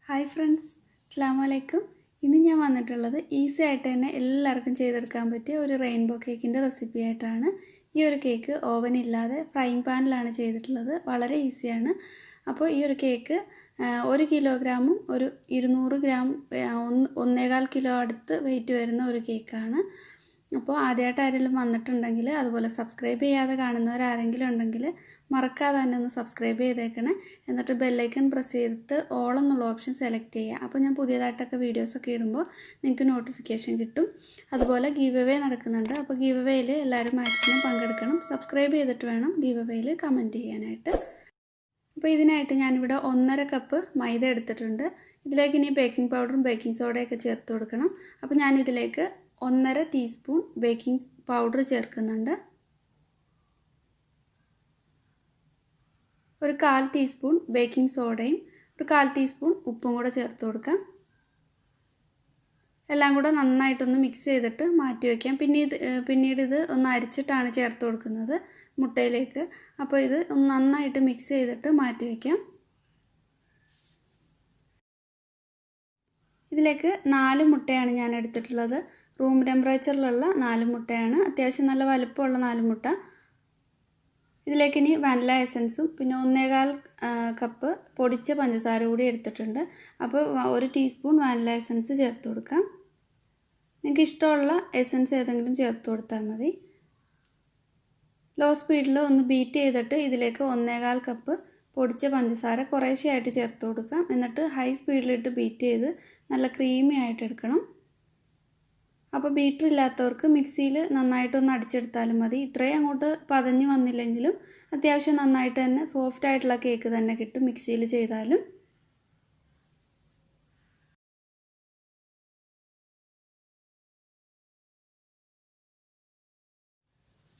Hi friends, Assalamu alaikum. ഇന്ന് ഞാൻ വന്നിട്ടുള്ളത് ഈസി ആയിട്ട് തന്നെ എല്ലാവർക്കും ചെയ്തെടുക്കാൻ പറ്റിയ ഒരു റെയിൻബോ കേക്കിന്റെ റെസിപ്പി ആയിട്ടാണ്. ഈ ഒരു കേക്ക് ഓവൻ ഇല്ലാതെ ഫ്രൈയിങ് പാനിലാണ് ചെയ്തിട്ടുള്ളത്. വളരെ ഈസിയാണ്. അപ്പോൾ ഈ ഒരു കേക്ക് 1 കിലോഗ്രാമും ഒരു 200 ഗ്രാം 1.25 കിലോ അടുത്ത് വെയിറ്റ് വരുന്ന ഒരു കേക്കാണ്. അപ്പോൾ ആദ്യമായിട്ട് ആരെങ്കിലും വന്നിട്ടുണ്ടെങ്കിൽ അതുപോലെ സബ്സ്ക്രൈബ് ചെയ്യാതെ കാണുന്നവർ ആരെങ്കിലും ഉണ്ടെങ്കിൽ മറക്കാതെ തന്നെ ഒന്ന് സബ്സ്ക്രൈബ് ചെയ്തേക്കണേ. എന്നിട്ട് ബെൽ ഐക്കൺ പ്രസ് ചെയ്തിട്ട് ഓൾ എന്നുള്ള ഓപ്ഷൻ സെലക്ട് ചെയ്യുക. അപ്പോൾ ഞാൻ പുതിയതായിട്ടൊക്കെ വീഡിയോസൊക്കെ ഇടുമ്പോൾ നിങ്ങൾക്ക് നോട്ടിഫിക്കേഷൻ കിട്ടും. അതുപോലെ ഗീവ് അവേ നടക്കുന്നുണ്ട്. അപ്പോൾ ഗീവ് അവേയിൽ എല്ലാവരും മാക്സിമം പങ്കെടുക്കണം. സബ്സ്ക്രൈബ് ചെയ്തിട്ട് വേണം ഗീവ് അവേയിൽ കമൻറ്റ് ചെയ്യാനായിട്ട്. അപ്പോൾ ഇതിനായിട്ട് ഞാനിവിടെ 1.5 കപ്പ് മൈദ എടുത്തിട്ടുണ്ട്. ഇതിലേക്ക് ഇനി ബേക്കിംഗ് പൗഡറും ബേക്കിംഗ് സോഡയൊക്കെ ചേർത്ത് കൊടുക്കണം. അപ്പോൾ ഞാനിതിലേക്ക് 1.5 ടീസ്പൂൺ ബേക്കിംഗ് പൗഡർ ചേർക്കുന്നുണ്ട്. ഒരു 1/4 ടീസ്പൂൺ ബേക്കിംഗ് സോഡയും ഒരു 1/4 ടീസ്പൂൺ ഉപ്പും കൂടെ ചേർത്ത് കൊടുക്കാം. എല്ലാം കൂടെ നന്നായിട്ടൊന്ന് മിക്സ് ചെയ്തിട്ട് മാറ്റി വയ്ക്കാം. പിന്നീട് ഇത് ഒന്ന് അരിച്ചിട്ടാണ് ചേർത്ത് കൊടുക്കുന്നത് മുട്ടയിലേക്ക്. അപ്പോൾ ഇത് ഒന്ന് നന്നായിട്ട് മിക്സ് ചെയ്തിട്ട് മാറ്റി വയ്ക്കാം. ഇതിലേക്ക് 4 മുട്ടയാണ് ഞാൻ എടുത്തിട്ടുള്ളത്. റൂം ടെമ്പറേച്ചറിലുള്ള 4 മുട്ടയാണ്. അത്യാവശ്യം നല്ല വലുപ്പമുള്ള 4 മുട്ട. ഇതിലേക്ക് ഇനി വാനില എസൻസും പിന്നെ 1.25 കപ്പ് പൊടിച്ച പഞ്ചസാര കൂടി എടുത്തിട്ടുണ്ട്. അപ്പോൾ 1 ടീസ്പൂൺ വാനില എസൻസ് ചേർത്ത് കൊടുക്കാം. നിങ്ങൾക്ക് ഇഷ്ടമുള്ള എസൻസ് ഏതെങ്കിലും ചേർത്ത് കൊടുത്താൽ മതി. ലോ സ്പീഡിൽ ഒന്ന് ബീറ്റ് ചെയ്തിട്ട് ഇതിലേക്ക് 1.25 കപ്പ് പൊടിച്ച പഞ്ചസാര കുറേശ്ശെയായിട്ട് ചേർത്ത് കൊടുക്കാം. എന്നിട്ട് ഹൈ സ്പീഡിലിട്ട് ബീറ്റ് ചെയ്ത് നല്ല ക്രീമി ആയിട്ട് എടുക്കണം. അപ്പോൾ ബീറ്റർ ഇല്ലാത്തവർക്ക് മിക്സിയിൽ നന്നായിട്ടൊന്ന് അടിച്ചെടുത്താലും മതി. ഇത്രയും അങ്ങോട്ട് പതഞ്ഞ് വന്നില്ലെങ്കിലും അത്യാവശ്യം നന്നായിട്ട് തന്നെ സോഫ്റ്റ് ആയിട്ടുള്ള കേക്ക് തന്നെ കിട്ടും മിക്സിയിൽ ചെയ്താലും.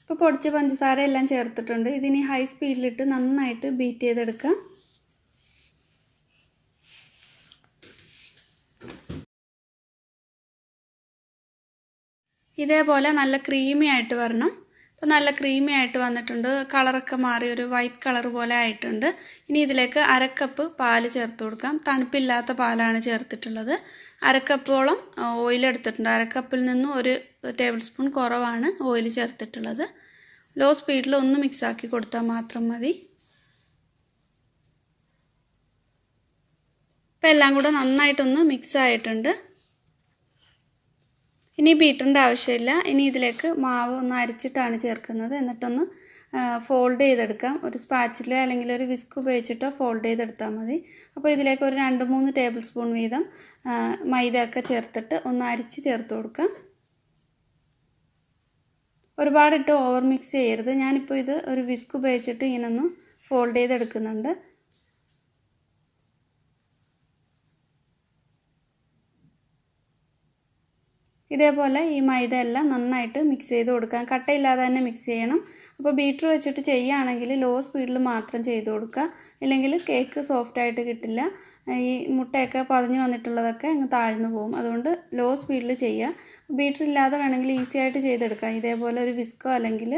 ഇപ്പോൾ പൊടിച്ച പഞ്ചസാര എല്ലാം ചേർത്തിട്ടുണ്ട്. ഇതിനി ഹൈ സ്പീഡിലിട്ട് നന്നായിട്ട് ബീറ്റ് ചെയ്തെടുക്കാം. ഇതേപോലെ നല്ല ക്രീമി ആയിട്ട് വരണം. അപ്പോൾ നല്ല ക്രീമി ആയിട്ട് വന്നിട്ടുണ്ട്. കളറൊക്കെ മാറി ഒരു വൈറ്റ് കളർ പോലെ ആയിട്ടുണ്ട്. ഇനി ഇതിലേക്ക് 1/2 കപ്പ് പാല് ചേർത്ത് കൊടുക്കാം. തണുപ്പില്ലാത്ത പാലാണ് ചേർത്തിട്ടുള്ളത്. 1/2 കപ്പോളം ഓയിൽ എടുത്തിട്ടുണ്ട്. 1/2 കപ്പിൽ നിന്നും 1 ടേബിൾ സ്പൂൺ കുറവാണ് ഓയിൽ ചേർത്തിട്ടുള്ളത്. ലോ സ്പീഡിൽ ഒന്ന് മിക്സാക്കി കൊടുത്താൽ മാത്രം മതി. ഇപ്പോൾ എല്ലാം കൂടെ നന്നായിട്ടൊന്ന് മിക്സ് ആയിട്ടുണ്ട്. ഇനി ബീറ്ററിൻ്റെ ആവശ്യമില്ല. ഇനി ഇതിലേക്ക് മാവ് ഒന്ന് അരിച്ചിട്ടാണ് ചേർക്കുന്നത്. എന്നിട്ടൊന്ന് ഫോൾഡ് ചെയ്തെടുക്കാം. ഒരു സ്പാച്ചിലോ അല്ലെങ്കിൽ ഒരു വിസ്ക് ഉപയോഗിച്ചിട്ടോ ഫോൾഡ് ചെയ്തെടുത്താൽ മതി. അപ്പോൾ ഇതിലേക്ക് ഒരു 2-3 ടേബിൾ സ്പൂൺ വീതം മൈദയൊക്കെ ചേർത്തിട്ട് ഒന്ന് അരിച്ച് ചേർത്ത് കൊടുക്കാം. ഒരുപാടിട്ട് ഓവർ മിക്സ് ചെയ്യരുത്. ഞാനിപ്പോൾ ഇത് ഒരു വിസ്ക് ഉപയോഗിച്ചിട്ട് ഇങ്ങനെ ഒന്ന് ഫോൾഡ് ചെയ്തെടുക്കുന്നുണ്ട്. ഇതേപോലെ ഈ മൈദ എല്ലാം നന്നായിട്ട് മിക്സ് ചെയ്ത് കൊടുക്കാം. കട്ടയില്ലാതെ തന്നെ മിക്സ് ചെയ്യണം. അപ്പോൾ ബീറ്റർ വെച്ചിട്ട് ചെയ്യുകയാണെങ്കിൽ ലോ സ്പീഡിൽ മാത്രം ചെയ്ത് കൊടുക്കുക. ഇല്ലെങ്കിൽ കേക്ക് സോഫ്റ്റായിട്ട് കിട്ടില്ല. ഈ മുട്ടയൊക്കെ പതഞ്ഞ് വന്നിട്ടുള്ളതൊക്കെ അങ്ങ് താഴ്ന്നു പോകും. അതുകൊണ്ട് ലോ സ്പീഡിൽ ചെയ്യുക. ബീറ്റർ ഇല്ലാതെ വേണമെങ്കിൽ ഈസി ആയിട്ട് ചെയ്തെടുക്കാം. ഇതേപോലെ ഒരു വിസ്കോ അല്ലെങ്കിൽ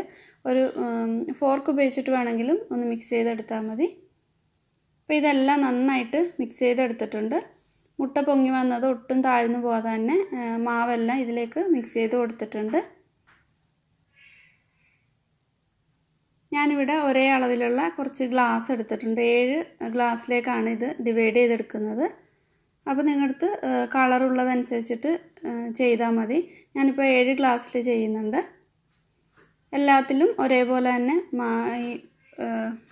ഒരു ഫോർക്ക് ഉപയോഗിച്ചിട്ട് വേണമെങ്കിലും ഒന്ന് മിക്സ് ചെയ്തെടുത്താൽ മതി. അപ്പോൾ ഇതെല്ലാം നന്നായിട്ട് മിക്സ് ചെയ്തെടുത്തിട്ടുണ്ട്. മുട്ട പൊങ്ങി വന്നത് ഒട്ടും താഴ്ന്നു പോകാതെ തന്നെ മാവെല്ലാം ഇതിലേക്ക് മിക്സ് ചെയ്ത് കൊടുത്തിട്ടുണ്ട്. ഞാനിവിടെ ഒരേ അളവിലുള്ള കുറച്ച് ഗ്ലാസ് എടുത്തിട്ടുണ്ട്. 7 ഗ്ലാസ്സിലേക്കാണ് ഇത് ഡിവൈഡ് ചെയ്തെടുക്കുന്നത്. അപ്പോൾ നിങ്ങളടുത്ത് കളറുള്ളതനുസരിച്ചിട്ട് ചെയ്താൽ മതി. ഞാനിപ്പോൾ 7 ഗ്ലാസ്സിൽ ചെയ്യുന്നുണ്ട്. എല്ലാത്തിലും ഒരേപോലെ തന്നെ ഈ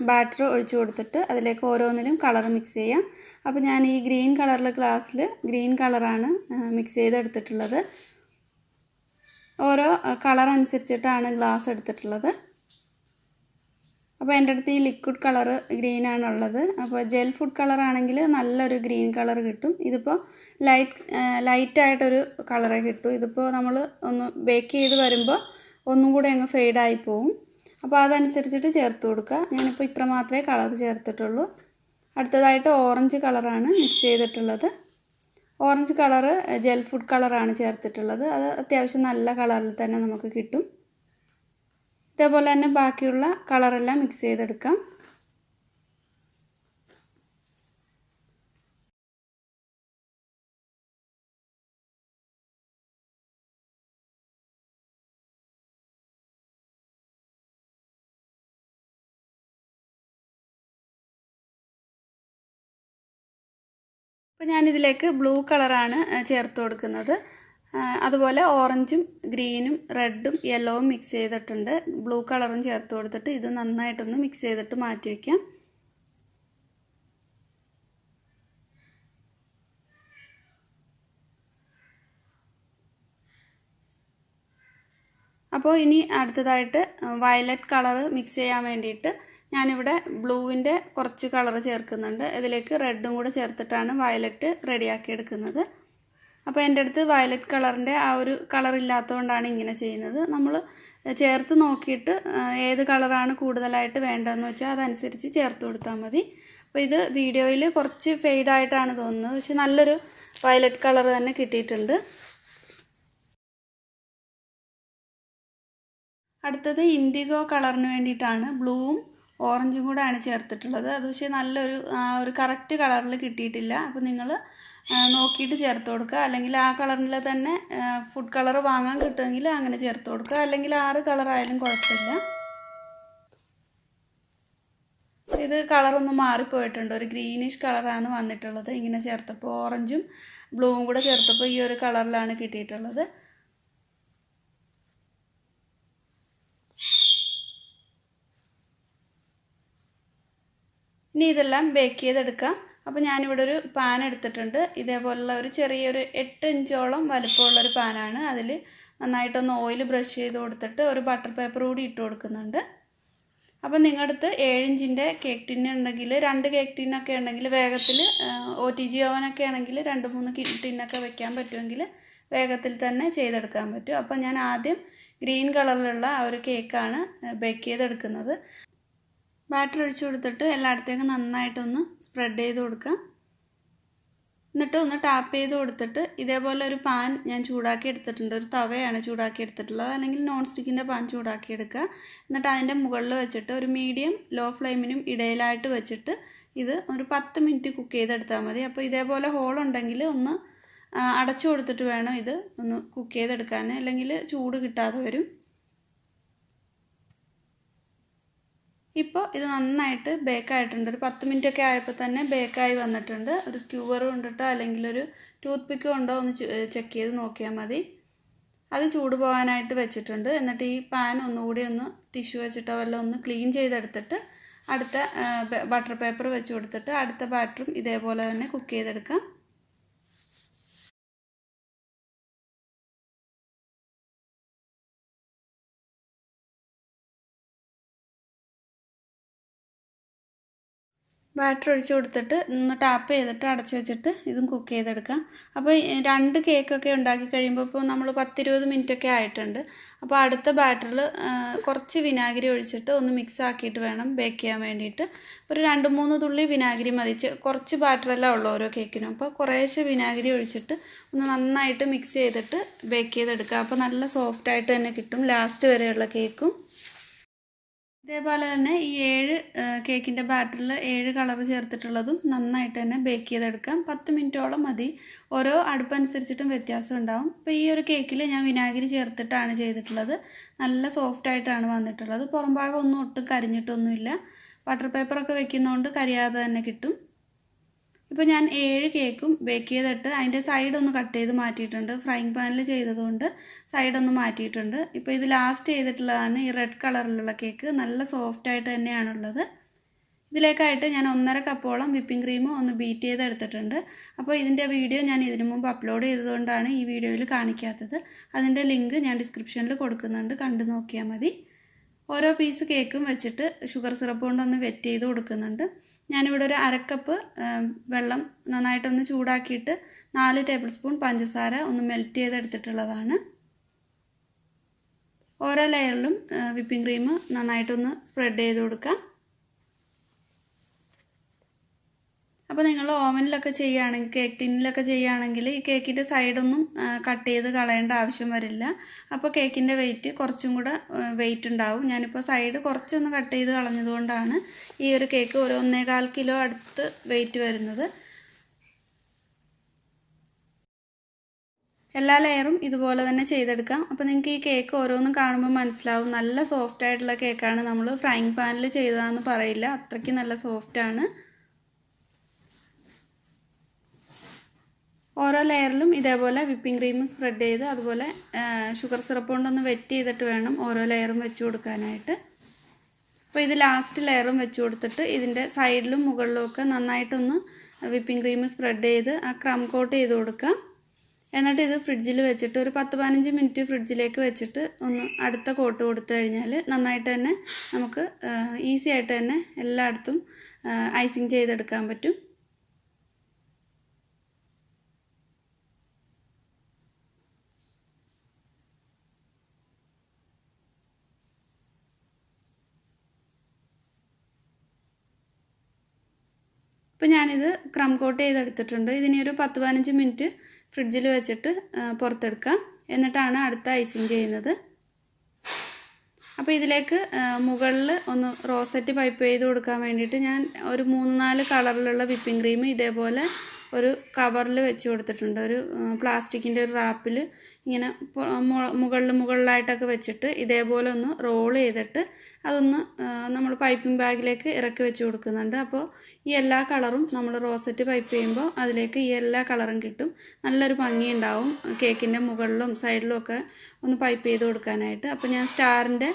ബാറ്റർ ഒഴിച്ചു കൊടുത്തിട്ട് അതിലേക്ക് ഓരോന്നിലും കളർ മിക്സ് ചെയ്യാം. അപ്പോൾ ഞാൻ ഈ ഗ്രീൻ കളറിലെ ഗ്ലാസ്സിൽ ഗ്രീൻ കളറാണ് മിക്സ് ചെയ്തെടുത്തിട്ടുള്ളത്. ഓരോ കളർ അനുസരിച്ചിട്ടാണ് ഗ്ലാസ് എടുത്തിട്ടുള്ളത്. അപ്പോൾ എൻ്റെ അടുത്ത് ഈ ലിക്വിഡ് കളർ ഗ്രീനാണുള്ളത്. അപ്പോൾ ജെൽ ഫുഡ് കളറാണെങ്കിൽ നല്ലൊരു ഗ്രീൻ കളർ കിട്ടും. ഇതിപ്പോൾ ലൈറ്റായിട്ടൊരു കളറേ കിട്ടും. ഇതിപ്പോൾ നമ്മൾ ഒന്ന് ബേക്ക് ചെയ്ത് വരുമ്പോൾ ഒന്നും കൂടെ അങ്ങ് ഫെയ്ഡായി പോവും. അപ്പോൾ അതനുസരിച്ചിട്ട് ചേർത്ത് കൊടുക്കുക. ഞാനിപ്പോൾ ഇത്ര മാത്രമേ കളർ ചേർത്തിട്ടുള്ളൂ. അടുത്തതായിട്ട് ഓറഞ്ച് കളറാണ് മിക്സ് ചെയ്തിട്ടുള്ളത്. ഓറഞ്ച് കളറ് ജെൽ ഫുഡ് കളറാണ് ചേർത്തിട്ടുള്ളത്. അത് അത്യാവശ്യം നല്ല കളറിൽ തന്നെ നമുക്ക് കിട്ടും. ഇതേപോലെ തന്നെ ബാക്കിയുള്ള കളറെല്ലാം മിക്സ് ചെയ്തെടുക്കാം. അപ്പോൾ ഞാനിതിലേക്ക് ബ്ലൂ കളറാണ് ചേർത്ത് കൊടുക്കുന്നത്. അതുപോലെ ഓറഞ്ചും ഗ്രീനും റെഡും യെല്ലോവും മിക്സ് ചെയ്തിട്ടുണ്ട്. ബ്ലൂ കളറും ചേർത്ത് കൊടുത്തിട്ട് ഇത് നന്നായിട്ടൊന്ന് മിക്സ് ചെയ്തിട്ട് മാറ്റി വയ്ക്കാം. അപ്പോൾ ഇനി അടുത്തതായിട്ട് വയലറ്റ് കളർ മിക്സ് ചെയ്യാൻ വേണ്ടിയിട്ട് ഞാനിവിടെ ബ്ലൂവിൻ്റെ കുറച്ച് കളർ ചേർക്കുന്നുണ്ട്. ഇതിലേക്ക് റെഡും കൂടെ ചേർത്തിട്ടാണ് വയലറ്റ് റെഡിയാക്കി എടുക്കുന്നത്. അപ്പോൾ എൻ്റെ അടുത്ത് വയലറ്റ് കളറിൻ്റെ ആ ഒരു കളർ ഇല്ലാത്തതുകൊണ്ടാണ് ഇങ്ങനെ ചെയ്യുന്നത്. നമ്മൾ ചേർത്ത് നോക്കിയിട്ട് ഏത് കളറാണ് കൂടുതലായിട്ട് വേണ്ടതെന്ന് വെച്ചാൽ അതനുസരിച്ച് ചേർത്ത് കൊടുത്താൽ മതി. അപ്പോൾ ഇത് വീഡിയോയിൽ കുറച്ച് ഫെയ്ഡായിട്ടാണ് തോന്നുന്നത്, പക്ഷെ നല്ലൊരു വയലറ്റ് കളർ തന്നെ കിട്ടിയിട്ടുണ്ട്. അടുത്തത് ഇൻഡിഗോ കളറിന് വേണ്ടിയിട്ടാണ് ബ്ലൂവും ഓറഞ്ചും കൂടെയാണ് ചേർത്തിട്ടുള്ളത്. അത് പക്ഷേ ഒരു കറക്റ്റ് കളറിൽ കിട്ടിയിട്ടില്ല. അപ്പോൾ നിങ്ങൾ നോക്കിയിട്ട് ചേർത്ത് കൊടുക്കുക. അല്ലെങ്കിൽ ആ കളറിൽ തന്നെ ഫുഡ് കളർ വാങ്ങാൻ കിട്ടുമെങ്കിൽ അങ്ങനെ ചേർത്ത് കൊടുക്കുക. അല്ലെങ്കിൽ 6 കളറായാലും കുഴപ്പമില്ല. ഇത് കളറൊന്ന് മാറിപ്പോയിട്ടുണ്ട്. ഒരു ഗ്രീനിഷ് കളറാണ് വന്നിട്ടുള്ളത്. ഇങ്ങനെ ചേർത്തപ്പോൾ ഓറഞ്ചും ബ്ലൂവും കൂടെ ചേർത്തപ്പോൾ ഈ ഒരു കളറിലാണ് കിട്ടിയിട്ടുള്ളത്. ഇനി ഇതെല്ലാം ബേക്ക് ചെയ്തെടുക്കാം. അപ്പോൾ ഞാനിവിടെ ഒരു പാൻ എടുത്തിട്ടുണ്ട്. ഇതേപോലുള്ള ഒരു ചെറിയൊരു 8 ഇഞ്ചോളം വലുപ്പമുള്ളൊരു പാനാണ്. അതിൽ നന്നായിട്ടൊന്ന് ഓയിൽ ബ്രഷ് ചെയ്ത് കൊടുത്തിട്ട് ഒരു ബട്ടർ പേപ്പർ കൂടി ഇട്ട് കൊടുക്കുന്നുണ്ട്. അപ്പോൾ നിങ്ങളുടെ അടുത്ത് 7 ഇഞ്ചിൻ്റെ കേക്ക് ടിൻ ഉണ്ടെങ്കിൽ 2 കേക്ക് ടിന്നൊക്കെ ഉണ്ടെങ്കിൽ വേഗത്തിൽ OTG ഓവനൊക്കെ ആണെങ്കിൽ 2-3 ടിന്നൊക്കെ വെക്കാൻ പറ്റുമെങ്കിൽ വേഗത്തിൽ തന്നെ ചെയ്തെടുക്കാൻ പറ്റും. അപ്പോൾ ഞാൻ ആദ്യം ഗ്രീൻ കളറിലുള്ള ആ ഒരു കേക്കാണ് ബേക്ക് ചെയ്തെടുക്കുന്നത്. ബാറ്റർ ഒഴിച്ചു കൊടുത്തിട്ട് എല്ലായിടത്തേക്കും നന്നായിട്ടൊന്ന് സ്പ്രെഡ് ചെയ്ത് കൊടുക്കാം. എന്നിട്ട് ഒന്ന് ടാപ്പ് ചെയ്ത് കൊടുത്തിട്ട് ഇതേപോലെ ഒരു പാൻ ഞാൻ ചൂടാക്കി എടുത്തിട്ടുണ്ട്. ഒരു തവയാണ് ചൂടാക്കി എടുത്തിട്ടുള്ളത്, അല്ലെങ്കിൽ നോൺ സ്റ്റിക്കിൻ്റെ പാൻ ചൂടാക്കി എടുക്കുക. എന്നിട്ട് അതിൻ്റെ മുകളിൽ വെച്ചിട്ട് ഒരു മീഡിയം ലോ ഫ്ലെയിമിനും ഇടയിലായിട്ട് വെച്ചിട്ട് ഇത് ഒരു 10 മിനിറ്റ് കുക്ക് ചെയ്തെടുത്താൽ മതി. അപ്പോൾ ഇതേപോലെ ഹോളുണ്ടെങ്കിൽ ഒന്ന് അടച്ചു കൊടുത്തിട്ട് വേണം ഇത് ഒന്ന് കുക്ക് ചെയ്തെടുക്കാൻ, അല്ലെങ്കിൽ ചൂട് കിട്ടാതെ വരും. ഇപ്പോൾ ഇത് നന്നായിട്ട് ബേക്കായിട്ടുണ്ട്. ഒരു 10 മിനിറ്റൊക്കെ ആയപ്പോൾ തന്നെ ബേക്കായി വന്നിട്ടുണ്ട്. ഒരു സ്ക്യൂവർ കൊണ്ടിട്ടോ അല്ലെങ്കിൽ ഒരു ടൂത്ത് പിക്ക് കൊണ്ടോ ഒന്ന് ചെക്ക് ചെയ്ത് നോക്കിയാൽ മതി. അത് ചൂട് പോകാനായിട്ട് വെച്ചിട്ടുണ്ട്. എന്നിട്ട് ഈ പാൻ ഒന്നുകൂടി ഒന്ന് ടിഷ്യൂ വെച്ചിട്ടോ വല്ലതും ഒന്ന് ക്ലീൻ ചെയ്തെടുത്തിട്ട് അടുത്ത ബട്ടർ പേപ്പർ വെച്ച് കൊടുത്തിട്ട് അടുത്ത ബാറ്ററും ഇതേപോലെ തന്നെ കുക്ക് ചെയ്തെടുക്കാം. ബാറ്റർ ഒഴിച്ച് കൊടുത്തിട്ട് ഒന്ന് ടാപ്പ് ചെയ്തിട്ട് അടച്ചു വെച്ചിട്ട് ഇതും കുക്ക് ചെയ്തെടുക്കാം. അപ്പോൾ 2 കേക്കൊക്കെ ഉണ്ടാക്കി കഴിയുമ്പോൾ ഇപ്പോൾ നമ്മൾ 10-20 മിനിറ്റൊക്കെ ആയിട്ടുണ്ട്. അപ്പോൾ അടുത്ത ബാറ്ററിൽ കുറച്ച് വിനാഗിരി ഒഴിച്ചിട്ട് ഒന്ന് മിക്സ് ആക്കിയിട്ട് വേണം ബേക്ക് ചെയ്യാൻ വേണ്ടിയിട്ട്. ഒരു 2-3 തുള്ളി വിനാഗിരി മതി. കുറച്ച് ബാറ്ററെല്ലാം ഉള്ളൂ ഓരോ കേക്കിനും. അപ്പോൾ കുറേശ്ശെ വിനാഗിരി ഒഴിച്ചിട്ട് ഒന്ന് നന്നായിട്ട് മിക്സ് ചെയ്തിട്ട് ബേക്ക് ചെയ്തെടുക്കുക. അപ്പോൾ നല്ല സോഫ്റ്റായിട്ട് തന്നെ കിട്ടും ലാസ്റ്റ് വരെയുള്ള കേക്കും. ഇതേപോലെ തന്നെ ഈ 7 കേക്കിൻ്റെ ബാറ്ററിൽ 7 കളർ ചേർത്തിട്ടുള്ളതും നന്നായിട്ട് തന്നെ ബേക്ക് ചെയ്തെടുക്കാം. 10 മിനിറ്റോളം മതി. ഓരോ അടുപ്പനുസരിച്ചിട്ടും വ്യത്യാസം ഉണ്ടാവും. ഇപ്പോൾ ഈ ഒരു കേക്കിൽ ഞാൻ വിനാഗിരി ചേർത്തിട്ടാണ് ചെയ്തിട്ടുള്ളത്. നല്ല സോഫ്റ്റായിട്ടാണ് വന്നിട്ടുള്ളത്. പുറം ഭാഗം ഒന്നും ഒട്ടും കരിഞ്ഞിട്ടൊന്നുമില്ല. ബട്ടർ പേപ്പറൊക്കെ വെക്കുന്നതുകൊണ്ട് കരിയാതെ തന്നെ കിട്ടും. ഇപ്പോൾ ഞാൻ 7 കേക്കും ബേക്ക് ചെയ്തിട്ട് അതിൻ്റെ സൈഡൊന്ന് കട്ട് ചെയ്ത് മാറ്റിയിട്ടുണ്ട്. ഫ്രൈങ് പാനിൽ ചെയ്തതുകൊണ്ട് സൈഡൊന്ന് മാറ്റിയിട്ടുണ്ട്. ഇപ്പോൾ ഇത് ലാസ്റ്റ് ചെയ്തിട്ടുള്ളതാണ് ഈ റെഡ് കളറിലുള്ള കേക്ക്. നല്ല സോഫ്റ്റായിട്ട് തന്നെയാണുള്ളത്. ഇതിലേക്കായിട്ട് ഞാൻ 1.5 കപ്പോളം വിപ്പിംഗ് ക്രീം ഒന്ന് ബീറ്റ് ചെയ്തെടുത്തിട്ടുണ്ട്. അപ്പോൾ ഇതിൻ്റെ വീഡിയോ ഞാൻ ഇതിനു മുമ്പ് അപ്ലോഡ് ചെയ്തതുകൊണ്ടാണ് ഈ വീഡിയോയിൽ കാണിക്കാത്തത്. അതിൻ്റെ ലിങ്ക് ഞാൻ ഡിസ്ക്രിപ്ഷനിൽ കൊടുക്കുന്നുണ്ട്, കണ്ടു നോക്കിയാൽ മതി. ഓരോ പീസ് കേക്കും വെച്ചിട്ട് ഷുഗർ സിറപ്പ് കൊണ്ടൊന്ന് വെറ്റ് ചെയ്ത് കൊടുക്കുന്നുണ്ട്. ഞാനിവിടെ ഒരു 1/2 കപ്പ് വെള്ളം നന്നായിട്ടൊന്ന് ചൂടാക്കിയിട്ട് 4 ടേബിൾ സ്പൂൺ പഞ്ചസാര ഒന്ന് മെൽറ്റ് ചെയ്തെടുത്തിട്ടുള്ളതാണ്. ഓരോ ലെയറിലും വിപ്പിംഗ് ക്രീം നന്നായിട്ടൊന്ന് സ്പ്രെഡ് ചെയ്ത് കൊടുക്കാം. അപ്പോൾ നിങ്ങൾ ഓവനിലൊക്കെ ചെയ്യുകയാണെങ്കിൽ കേക്ക് ടിന്നിലൊക്കെ ചെയ്യുകയാണെങ്കിൽ ഈ കേക്കിൻ്റെ സൈഡൊന്നും കട്ട് ചെയ്ത് കളയേണ്ട ആവശ്യം വരില്ല. അപ്പോൾ കേക്കിൻ്റെ വെയിറ്റ് കുറച്ചും കൂടെ വെയിറ്റ് ഉണ്ടാവും. ഞാനിപ്പോൾ സൈഡ് കുറച്ചൊന്ന് കട്ട് ചെയ്ത് കളഞ്ഞതുകൊണ്ടാണ് ഈ ഒരു കേക്ക് ഒരു 1.25 കിലോ അടുത്ത് വെയിറ്റ് വരുന്നത്. എല്ലാ ലെയറും ഇതുപോലെ തന്നെ ചെയ്തെടുക്കാം. അപ്പോൾ നിങ്ങൾക്ക് ഈ കേക്ക് ഓരോന്നും കാണുമ്പോൾ മനസ്സിലാവും നല്ല സോഫ്റ്റ് ആയിട്ടുള്ള കേക്കാണ്. നമ്മൾ ഫ്രൈങ് പാനിൽ ചെയ്തതാണെന്ന് പറയില്ല, അത്രയ്ക്ക് നല്ല സോഫ്റ്റാണ്. ഓരോ ലെയറിലും ഇതേപോലെ വിപ്പിംഗ് ക്രീം സ്പ്രെഡ് ചെയ്ത് അതുപോലെ ഷുഗർ സിറപ്പ് കൊണ്ടൊന്ന് വെറ്റ് ചെയ്തിട്ട് വേണം ഓരോ ലെയറും വെച്ച് കൊടുക്കാനായിട്ട്. അപ്പോൾ ഇത് ലാസ്റ്റ് ലെയറും വെച്ച് കൊടുത്തിട്ട് ഇതിൻ്റെ സൈഡിലും മുകളിലും ഒക്കെ നന്നായിട്ടൊന്ന് വിപ്പിംഗ് ക്രീം സ്പ്രെഡ് ചെയ്ത് ആ ക്രം കോട്ട് ചെയ്ത് കൊടുക്കാം. എന്നിട്ട് ഇത് ഫ്രിഡ്ജിൽ വെച്ചിട്ട് ഒരു 10-15 മിനിറ്റ് ഫ്രിഡ്ജിലേക്ക് വെച്ചിട്ട് ഒന്ന് അടുത്ത കോട്ട് കൊടുത്തു കഴിഞ്ഞാൽ നന്നായിട്ട് തന്നെ നമുക്ക് ഈസി ആയിട്ട് തന്നെ എല്ലായിടത്തും ഐസിങ് ചെയ്തെടുക്കാൻ പറ്റും. അപ്പോൾ ഞാനിത് ക്രം കോട്ട് ചെയ്തെടുത്തിട്ടുണ്ട്. ഇതിനെ ഒരു 10-15 മിനിറ്റ് ഫ്രിഡ്ജിൽ വെച്ചിട്ട് പുറത്തെടുക്കാം. എന്നിട്ടാണ് അടുത്ത ഐസിങ് ചെയ്യുന്നത്. അപ്പോൾ ഇതിലേക്ക് മുകളിൽ ഒന്ന് റോസറ്റ് പൈപ്പ് ചെയ്ത് കൊടുക്കാൻ വേണ്ടിയിട്ട് ഞാൻ ഒരു 3-4 കളറിലുള്ള വിപ്പിംഗ് ക്രീം ഇതേപോലെ ഒരു കവറിൽ വെച്ച് കൊടുത്തിട്ടുണ്ട്. ഒരു പ്ലാസ്റ്റിക്കിൻ്റെ ഒരു റാപ്പിൽ ഇങ്ങനെ മുകളിലായിട്ടൊക്കെ വെച്ചിട്ട് ഇതേപോലെ ഒന്ന് റോൾ ചെയ്തിട്ട് അതൊന്ന് നമ്മൾ പൈപ്പിംഗ് ബാഗിലേക്ക് ഇറക്കി വെച്ച് കൊടുക്കുന്നുണ്ട്. അപ്പോൾ ഈ എല്ലാ കളറും നമ്മൾ റോസറ്റ് പൈപ്പ് ചെയ്യുമ്പോൾ അതിലേക്ക് ഈ എല്ലാ കളറും കിട്ടും. നല്ലൊരു ഭംഗി ഉണ്ടാവും കേക്കിൻ്റെ മുകളിലും സൈഡിലും ഒക്കെ ഒന്ന് പൈപ്പ് ചെയ്ത് കൊടുക്കാനായിട്ട്. അപ്പോൾ ഞാൻ സ്റ്റാറിൻ്റെ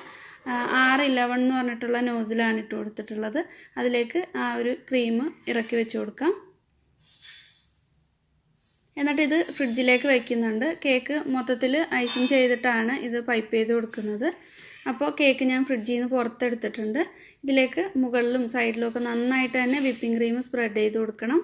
611 എന്ന് പറഞ്ഞിട്ടുള്ള നോസിലാണ് ഇട്ട് കൊടുത്തിട്ടുള്ളത്. അതിലേക്ക് ആ ഒരു ക്രീം ഇറക്കി വെച്ച് കൊടുക്കാം. എന്നിട്ട് ഇത് ഫ്രിഡ്ജിലേക്ക് വയ്ക്കുന്നുണ്ട്. കേക്ക് മൊത്തത്തിൽ ഐസിങ് ചെയ്തിട്ടാണ് ഇത് പൈപ്പ് ചെയ്ത് കൊടുക്കുന്നത്. അപ്പോൾ കേക്ക് ഞാൻ ഫ്രിഡ്ജിൽ നിന്ന് പുറത്തെടുത്തിട്ടുണ്ട്. ഇതിലേക്ക് മുകളിലും സൈഡിലും ഒക്കെ നന്നായിട്ട് തന്നെ വിപ്പിംഗ് ക്രീം സ്പ്രെഡ് ചെയ്ത് കൊടുക്കണം.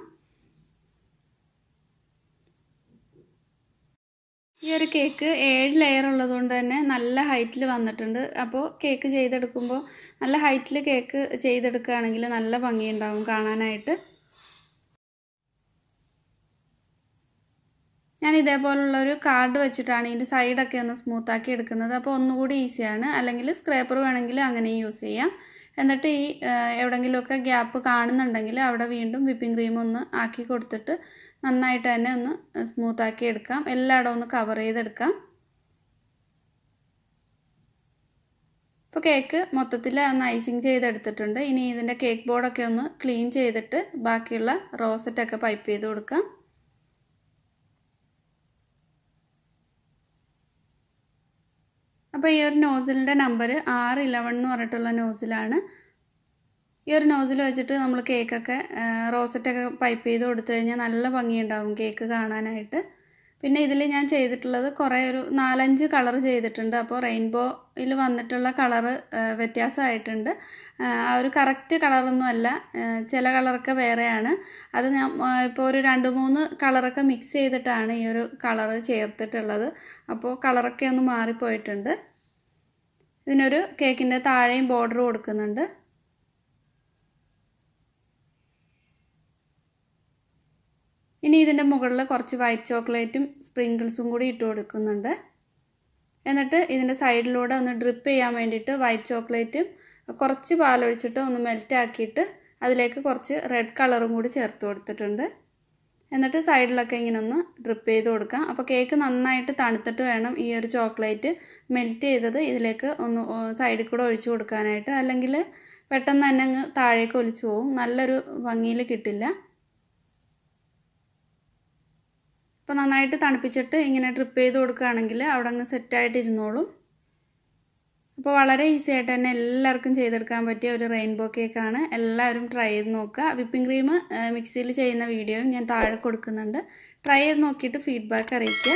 ഈ ഒരു കേക്ക് 7 ലെയർ ഉള്ളതുകൊണ്ട് തന്നെ നല്ല ഹൈറ്റിൽ വന്നിട്ടുണ്ട്. അപ്പോൾ കേക്ക് ചെയ്തെടുക്കുമ്പോൾ നല്ല ഹൈറ്റിൽ കേക്ക് ചെയ്തെടുക്കുകയാണെങ്കിൽ നല്ല ഭംഗിയുണ്ടാവും കാണാനായിട്ട്. ഞാൻ ഇതേപോലുള്ളൊരു കാർഡ് വെച്ചിട്ടാണ് ഇതിൻ്റെ സൈഡൊക്കെ ഒന്ന് സ്മൂത്താക്കി എടുക്കുന്നത്. അപ്പോൾ ഒന്നുകൂടി ഈസിയാണ്. അല്ലെങ്കിൽ സ്ക്രാപ്പർ വേണമെങ്കിൽ അങ്ങനെ യൂസ് ചെയ്യാം. എന്നിട്ട് ഈ എവിടെയെങ്കിലുമൊക്കെ ഗ്യാപ്പ് കാണുന്നുണ്ടെങ്കിൽ അവിടെ വീണ്ടും വിപ്പിംഗ് ക്രീം ഒന്ന് ആക്കി കൊടുത്തിട്ട് നന്നായിട്ട് തന്നെ ഒന്ന് സ്മൂത്താക്കി എടുക്കാം. എല്ലായിടവും ഒന്ന് കവർ ചെയ്തെടുക്കാം. ഇപ്പോൾ കേക്ക് മൊത്തത്തിൽ ഒന്ന് ഐസിങ് ചെയ്തെടുത്തിട്ടുണ്ട്. ഇനി ഇതിൻ്റെ കേക്ക് ബോർഡൊക്കെ ഒന്ന് ക്ലീൻ ചെയ്തിട്ട് ബാക്കിയുള്ള റോസറ്റൊക്കെ പൈപ്പ് ചെയ്ത് കൊടുക്കാം. അപ്പോൾ ഈ ഒരു നോസിലിൻ്റെ നമ്പർ 611 എന്ന് പറഞ്ഞിട്ടുള്ള നോസിലാണ്. ഈ ഒരു നോസിൽ വെച്ചിട്ട് നമ്മൾ കേക്കൊക്കെ റോസറ്റൊക്കെ പൈപ്പ് ചെയ്ത് കൊടുത്തു കഴിഞ്ഞാൽ നല്ല ഭംഗിയുണ്ടാവും കേക്ക് കാണാനായിട്ട്. പിന്നെ ഇതിൽ ഞാൻ ചെയ്തിട്ടുള്ളത് കുറേ ഒരു 4-5 കളർ ചെയ്തിട്ടുണ്ട്. അപ്പോൾ റെയിൻബോയിൽ വന്നിട്ടുള്ള കളറ് വ്യത്യാസമായിട്ടുണ്ട്. ആ ഒരു കറക്റ്റ് കളറൊന്നും അല്ല, ചില കളറൊക്കെ വേറെയാണ്. അത് ഞാൻ ഇപ്പോൾ ഒരു 2-3 കളറൊക്കെ മിക്സ് ചെയ്തിട്ടാണ് ഈ ഒരു കളറ് ചേർത്തിട്ടുള്ളത്. അപ്പോൾ കളറൊക്കെ ഒന്ന് മാറിപ്പോയിട്ടുണ്ട്. ഇതിനൊരു കേക്കിൻ്റെ താഴെയും ബോർഡർ കൊടുക്കുന്നുണ്ട്. ഇനി ഇതിൻ്റെ മുകളിൽ കുറച്ച് വൈറ്റ് ചോക്ലേറ്റും സ്പ്രിങ്കിൾസും കൂടി ഇട്ട് കൊടുക്കുന്നുണ്ട്. എന്നിട്ട് ഇതിൻ്റെ സൈഡിലൂടെ ഒന്ന് ഡ്രിപ്പ് ചെയ്യാൻ വേണ്ടിയിട്ട് വൈറ്റ് ചോക്ലേറ്റും കുറച്ച് പാലൊഴിച്ചിട്ട് ഒന്ന് മെൽറ്റ് ആക്കിയിട്ട് അതിലേക്ക് കുറച്ച് റെഡ് കളറും കൂടി ചേർത്ത് കൊടുത്തിട്ടുണ്ട്. എന്നിട്ട് സൈഡിലൊക്കെ ഇങ്ങനെ ഒന്ന് ഡ്രിപ്പ് ചെയ്ത് കൊടുക്കാം. അപ്പോൾ കേക്ക് നന്നായിട്ട് തണുത്തിട്ട് വേണം ഈ ഒരു ചോക്ലേറ്റ് മെൽറ്റ് ചെയ്തത് ഇതിലേക്ക് ഒന്ന് സൈഡിൽ കൂടെ ഒഴിച്ചു കൊടുക്കാനായിട്ട്. അല്ലെങ്കിൽ പെട്ടെന്ന് തന്നെ അങ്ങ് താഴേക്ക് ഒലിച്ചു പോകും, നല്ലൊരു ഭംഗിയിൽ കിട്ടില്ല. അപ്പോൾ നന്നായിട്ട് തണുപ്പിച്ചിട്ട് ഇങ്ങനെ ഡ്രിപ്പ് ചെയ്ത് കൊടുക്കുകയാണെങ്കിൽ അവിടെ അങ്ങ് സെറ്റായിട്ട് ഇരുന്നോളും. അപ്പോൾ വളരെ ഈസി ആയിട്ട് തന്നെ എല്ലാവർക്കും ചെയ്തെടുക്കാൻ പറ്റിയ ഒരു റെയിൻബോ കേക്കാണ്. എല്ലാവരും ട്രൈ ചെയ്ത് നോക്കുക. വിപ്പിംഗ് ക്രീം മിക്സിയിൽ ചെയ്യുന്ന വീഡിയോയും ഞാൻ താഴെ കൊടുക്കുന്നുണ്ട്. ട്രൈ ചെയ്ത് നോക്കിയിട്ട് ഫീഡ്ബാക്ക് അറിയിക്കുക.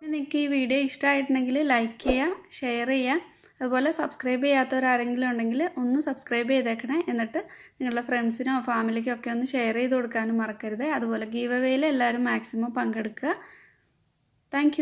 നിങ്ങൾക്ക് ഈ വീഡിയോ ഇഷ്ടമായിട്ടുണ്ടെങ്കിൽ ലൈക്ക് ചെയ്യുക, ഷെയർ ചെയ്യുക. അതുപോലെ സബ്സ്ക്രൈബ് ചെയ്യാത്തവരാരെങ്കിലും ഉണ്ടെങ്കിൽ ഒന്ന് സബ്സ്ക്രൈബ് ചെയ്തേക്കണേ. എന്നിട്ട് നിങ്ങളുടെ ഫ്രണ്ട്സിനോ ഫാമിലിക്കോ ഒക്കെ ഒന്ന് ഷെയർ ചെയ്ത് കൊടുക്കാനും മറക്കരുത്. അതുപോലെ ഗീവ് അവേയിൽ എല്ലാവരും മാക്സിമം പങ്കെടുക്കുക. താങ്ക്